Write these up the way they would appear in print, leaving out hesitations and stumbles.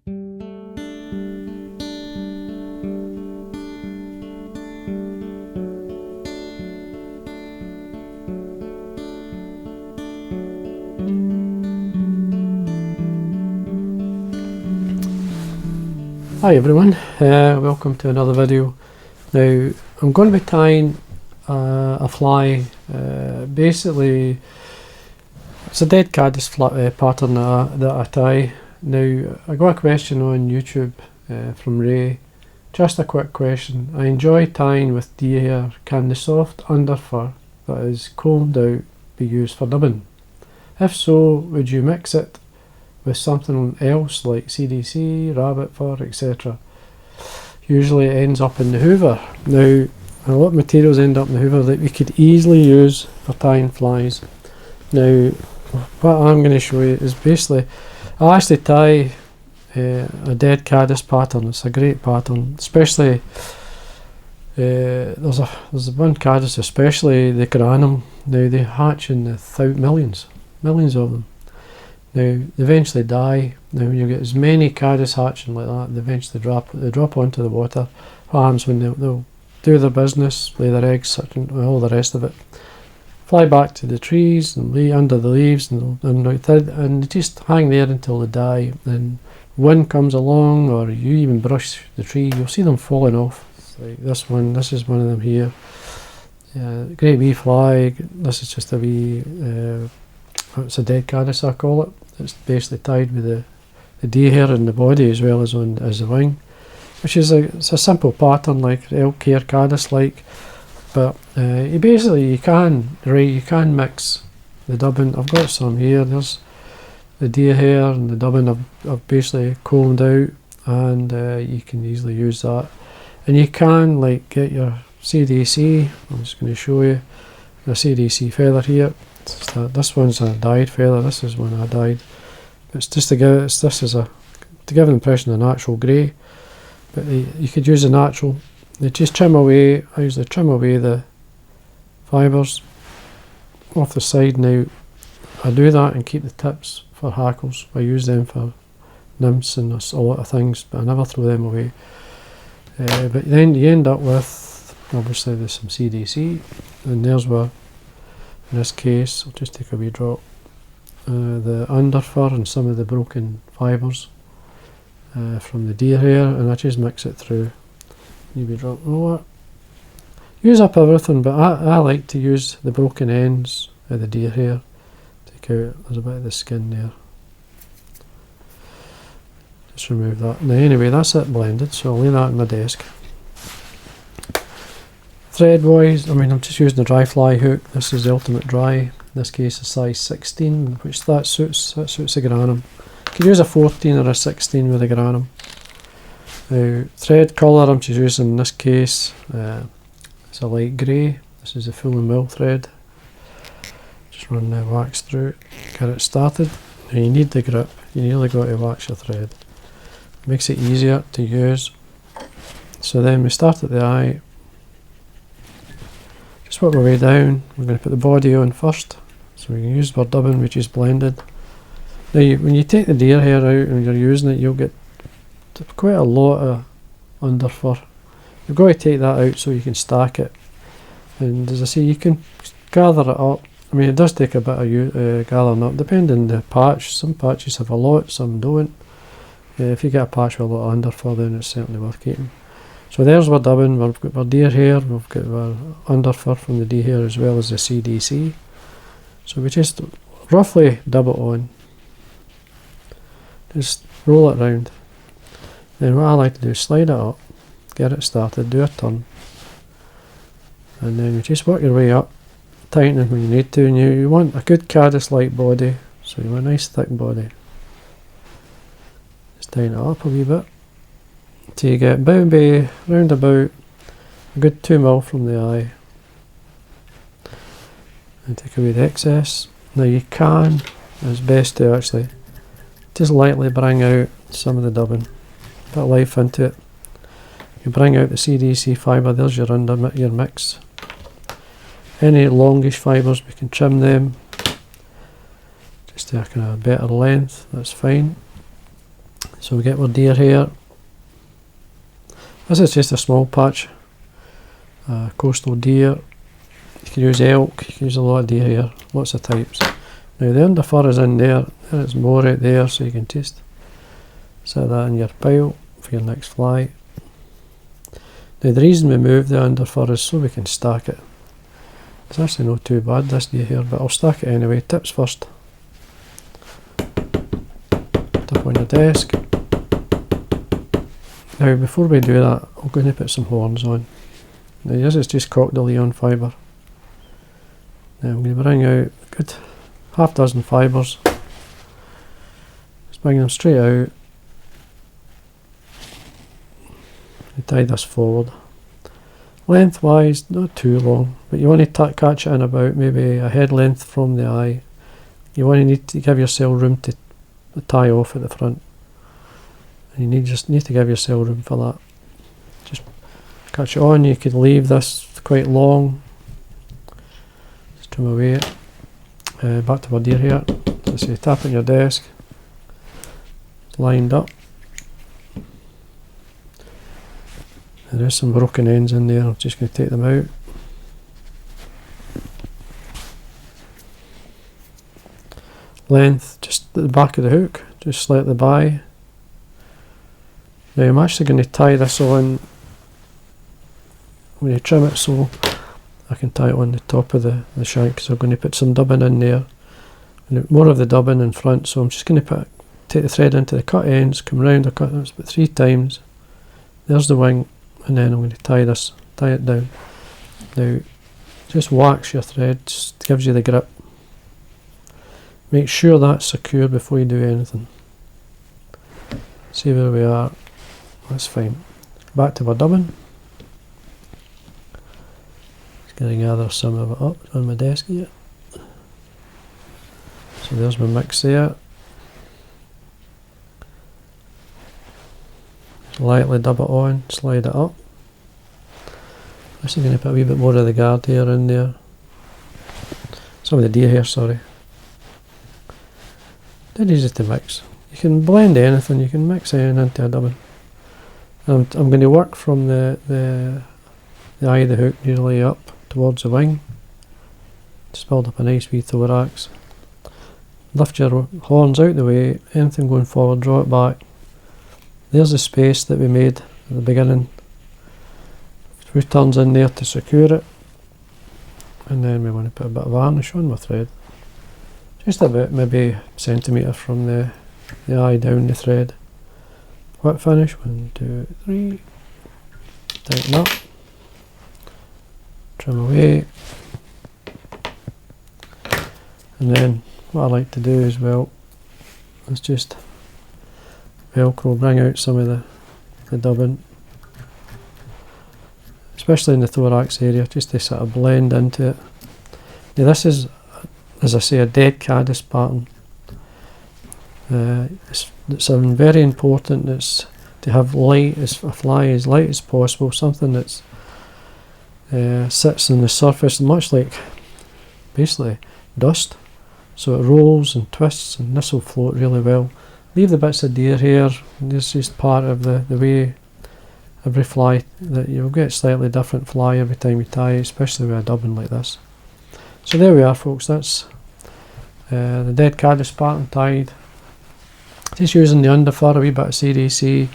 Hi everyone, welcome to another video. Now I'm going to be tying a fly, basically it's a dead caddis pattern that I tie. Now I got a question on YouTube from Ray, just a quick question. I enjoy tying with deer hair. Can the soft underfur that is combed out be used for dubbing? If so, would you mix it with something else like CDC, rabbit fur, etc. Usually it ends up in the hoover. Now, a lot of materials end up in the hoover that we could easily use for tying flies. Now, what I'm going to show you is basically, I actually tie a dead caddis pattern. It's a great pattern, especially there's one caddis, especially the granum. Now they hatch in the millions of them. Now they eventually die. Now when you get as many caddis hatching like that, they eventually drop onto the water. What happens when they'll do their business, lay their eggs, and all the rest of it, fly back to the trees and lay under the leaves and they just hang there until they die. Then wind comes along, or you even brush the tree, you'll see them falling off. Like this one, this is one of them here. Great wee fly. This is just a wee, it's a dead caddis I call it. It's basically tied with the deer hair in the body as well as the wing, which is it's a simple pattern like elk hair caddis like, but you can mix the dubbing. I've got some here. There's the deer hair and the dubbing I've basically combed out, and you can easily use that. And you can like get your CDC. I'm just going to show you the CDC feather here. This one's a dyed feather. This is one I dyed. It's just to give the impression of natural grey. But you could use a natural. You just trim away. I usually trim away the fibres off the side. Now I do that and keep the tips for hackles. I use them for nymphs and a lot of things, but I never throw them away. But then you end up with, obviously there's some CDC, and there's where, in this case, I'll just take a wee drop, the underfur and some of the broken fibres from the deer hair, and I just mix it through. You wee drop, use up everything, but I like to use the broken ends of the deer hair. Take out, there's a bit of the skin there. Just remove that. Now anyway, that's it blended, so I'll lay that on my desk. Thread wise, I'm just using a dry fly hook. This is the ultimate dry. In this case a size 16, which that suits the granum. You can use a 14 or a 16 with a granum. Now thread colour I'm just using in this case, it's a light grey. This is the F.Mill thread. Just run the wax through it, get it started. Now you need the grip, you nearly got to wax your thread. It makes it easier to use. So then we start at the eye. Just work our way down. We're going to put the body on first, so we can use our dubbing, which is blended. Now when you take the deer hair out and you're using it, you'll get quite a lot of underfur. You've got to take that out so you can stack it, and as I say, you can gather it up. It does take a bit of gathering up depending on the patch. Some patches have a lot, some don't. If you get a patch with a lot of underfur, then it's certainly worth keeping. So there's our dubbing. We've got our deer hair, we've got our underfur from the deer hair as well as the CDC. So we just roughly dub it on. Just roll it round. Then what I like to do is slide it up, get it started, do a turn, and then you just work your way up, tighten it when you need to, and you want a good caddis-like body, so you want a nice thick body. Just tighten it up a wee bit. So you get round about a good 2 mil from the eye, and take away the excess. Now you can, it's best to actually just lightly bring out some of the dubbing, put life into it. You bring out the CDC fibre, there's your mix. Any longish fibres, we can trim them just to a kind of better length, that's fine. So we get our deer here. This is just a small patch. Coastal deer. You can use elk, you can use a lot of deer here, lots of types. Now the under fur is in there, there's more right there, so you can just set that in your pile for your next fly. Now the reason we move the under fur is so we can stack it. It's actually not too bad this deer here, but I'll stack it anyway. Tips first. Tip on your desk. Now before we do that, I'm going to put some horns on. Now this is just Costal fibre. Now I'm going to bring out a good half dozen fibres. Just bring them straight out. And tie this forward. Lengthwise, not too long, but you want to catch it in about maybe a head length from the eye. You want to need to give yourself room to tie off at the front. And you just need to give yourself room for that. Just catch it on. You could leave this quite long. Just trim away it. Back to our deer here. So say tap on your desk. It's lined up. There's some broken ends in there. I'm just going to take them out. Length just at the back of the hook, just slightly by. Now I'm actually going to tie this on when you trim it, so I can tie it on the top of the shank, because I'm going to put some dubbing in there, and more of the dubbing in front. So I'm just going to take the thread into the cut ends, come round the cut ends about 3 times. There's the wing, and then I'm going to tie it down. Now just wax your thread, just gives you the grip. Make sure that's secure before you do anything. See where we are. That's fine. Back to our dubbing. Just going to gather some of it up on my desk here. So there's my mix there. Lightly dub it on, slide it up. I'm actually going to put a wee bit more of the guard hair in there. Some of the deer hair, sorry. Dead easy to mix. You can blend anything, you can mix anything into a dubbing. I'm going to work from the eye of the hook nearly up towards the wing. Just build up a nice wee thorax. Lift your horns out the way, anything going forward, draw it back. There's the space that we made at the beginning. 2 turns in there to secure it. And then we want to put a bit of varnish on my thread. Just about maybe a centimetre from the eye down the thread. Whip finish, 1, 2, 3. Tighten up. Trim away. And then what I like to do as well is just Velcro, bring out some of the dubbing, especially in the thorax area, just to sort of blend into it. Now this is, as I say, a dead Caddis pattern. It's very important. It's to have light, a fly as light as possible, something that's sits on the surface much like basically dust, so it rolls and twists, and this will float really well. Leave the bits of deer hair. This is part of the way every fly, that you'll get slightly different fly every time you tie, especially with a dubbing like this. So there we are, folks. That's the dead Caddis pattern tied. Just using the under fur, a wee bit of CDC,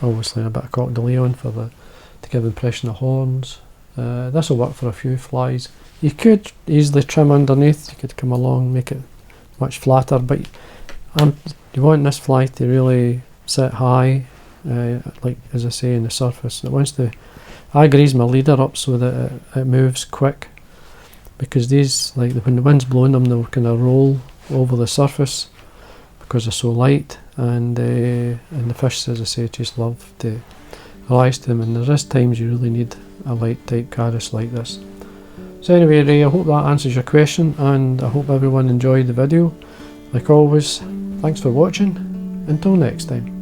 obviously a bit of Costal to give the impression of horns. This will work for a few flies. You could easily trim underneath. You could come along, make it much flatter, but you want this fly to really sit high, like as I say, in the surface. It wants to. I grease my leader up so that it moves quick, because these, like when the wind's blowing them, they'll kind of roll over the surface because they're so light, and the fish, as I say, just love to rise to them. And there is times you really need a light type Caddis like this. So anyway, Ray, I hope that answers your question, and I hope everyone enjoyed the video. Like always, thanks for watching. Until next time.